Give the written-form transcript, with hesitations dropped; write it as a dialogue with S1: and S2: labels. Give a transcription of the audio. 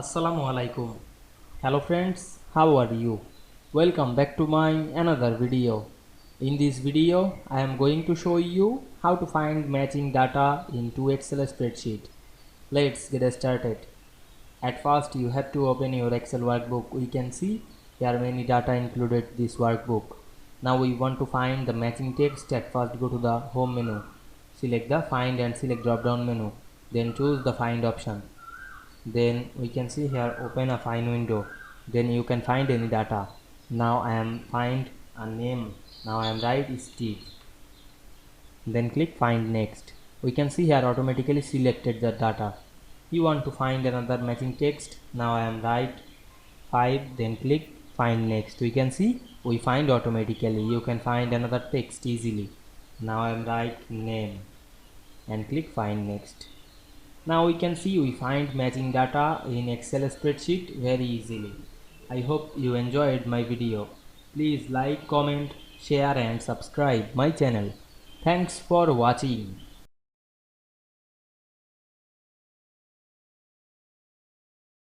S1: Assalamu Walaikum. Hello friends, how are you? Welcome back to my another video. In this video, I am going to show you how to find matching data into Excel spreadsheet. Let's get started. At first, you have to open your Excel workbook. We can see there are many data included this workbook. Now we want to find the matching text. At first, go to the home menu. Select the find and select drop down menu. Then choose the find option. Then we can see here open a find window. Then you can find any data. Now I am find a name. Now I am write Steve. Then click find next. We can see here automatically selected the data. You want to find another matching text. Now I am write 5. Then click find next. We can see we find automatically. You can find another text easily. Now I am write name and click find next. Now we can see we find matching data in Excel spreadsheet very easily. I hope you enjoyed my video. Please like, comment, share and subscribe my channel. Thanks for watching.